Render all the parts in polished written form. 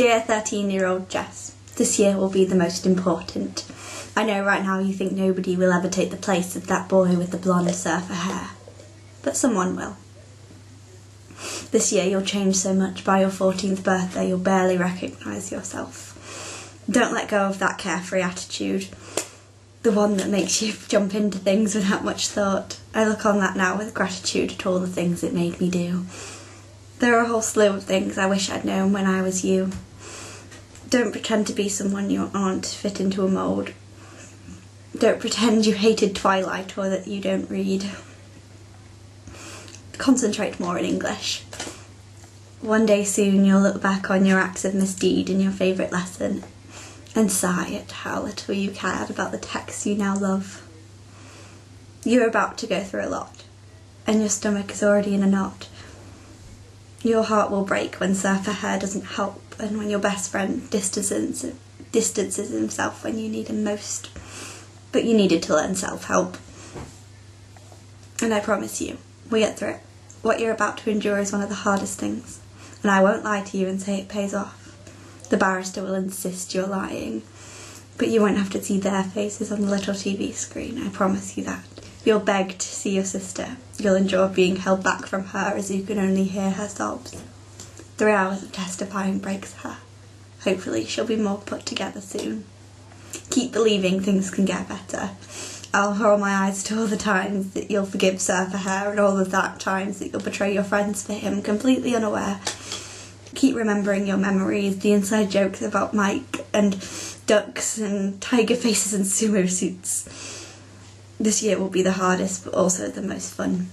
Dear 13-year-old Jess, this year will be the most important. I know right now you think nobody will ever take the place of that boy with the blonde surfer hair, but someone will. This year you'll change so much, by your 14th birthday you'll barely recognise yourself. Don't let go of that carefree attitude, the one that makes you jump into things without much thought. I look on that now with gratitude at all the things it made me do. There are a whole slew of things I wish I'd known when I was you. Don't pretend to be someone you aren't to fit into a mould. Don't pretend you hated Twilight or that you don't read. Concentrate more in English. One day soon you'll look back on your acts of misdeed in your favourite lesson and sigh at how little you cared about the texts you now love. You're about to go through a lot, and your stomach is already in a knot. Your heart will break when surfer hair doesn't help, and when your best friend distances himself when you need him most. But you needed to learn self-help. And I promise you, we'll get through it. What you're about to endure is one of the hardest things, and I won't lie to you and say it pays off. The barrister will insist you're lying, but you won't have to see their faces on the little TV screen, I promise you that. You'll beg to see your sister. You'll endure being held back from her as you can only hear her sobs. 3 hours of testifying breaks her. Hopefully she'll be more put together soon. Keep believing things can get better. I'll roll my eyes to all the times that you'll forgive surfer hair and all of that times that you'll betray your friends for him completely unaware. Keep remembering your memories, the inside jokes about Mike and ducks and tiger faces and sumo suits. This year will be the hardest, but also the most fun.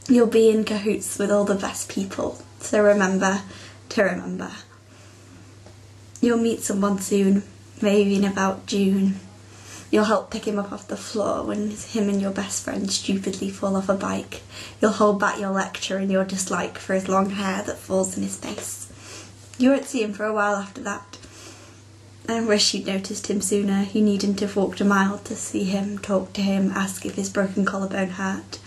You'll be in cahoots with all the best people, so remember to remember. You'll meet someone soon, maybe in about June. You'll help pick him up off the floor when him and your best friend stupidly fall off a bike. You'll hold back your lecture and your dislike for his long hair that falls in his face. You won't see him for a while after that. I wish you'd noticed him sooner. You needn't have walked a mile to see him, talk to him, ask if his broken collarbone hurt.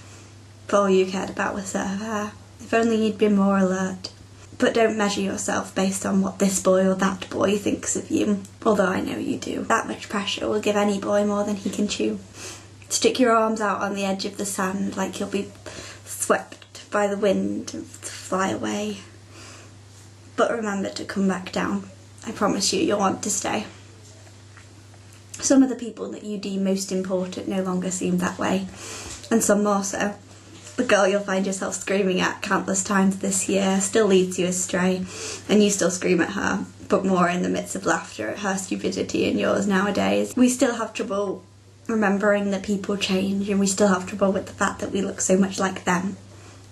But all you cared about was surfer hair. If only you'd been more alert. But don't measure yourself based on what this boy or that boy thinks of you, although I know you do. That much pressure will give any boy more than he can chew. Stick your arms out on the edge of the sand like you'll be swept by the wind and fly away. But remember to come back down. I promise you'll want to stay. Some of the people that you deem most important no longer seem that way, and some more so. The girl you'll find yourself screaming at countless times this year still leads you astray, and you still scream at her, but more in the midst of laughter at her stupidity and yours nowadays. We still have trouble remembering that people change, and we still have trouble with the fact that we look so much like them.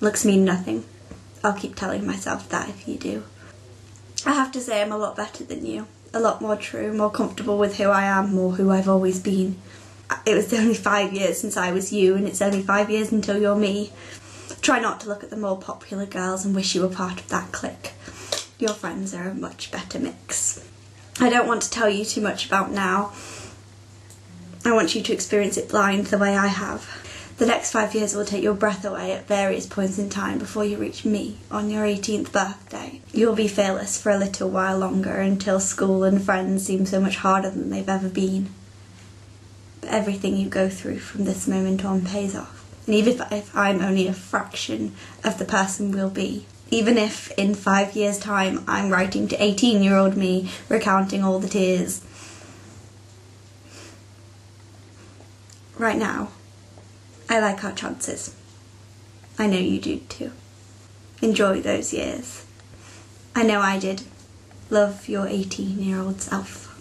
Looks mean nothing. I'll keep telling myself that if you do. I have to say I'm a lot better than you, a lot more true, more comfortable with who I am, more who I've always been. It was only 5 years since I was you, and it's only 5 years until you're me. Try not to look at the more popular girls and wish you were part of that clique. Your friends are a much better mix. I don't want to tell you too much about now. I want you to experience it blind the way I have. The next 5 years will take your breath away at various points in time before you reach me on your 18th birthday. You'll be fearless for a little while longer until school and friends seem so much harder than they've ever been. But everything you go through from this moment on pays off. And even if I'm only a fraction of the person we'll be, even if in 5 years' time I'm writing to 18-year-old me recounting all the tears, right now, I like our chances. I know you do too. Enjoy those years. I know I did. Love, your 18-year-old self.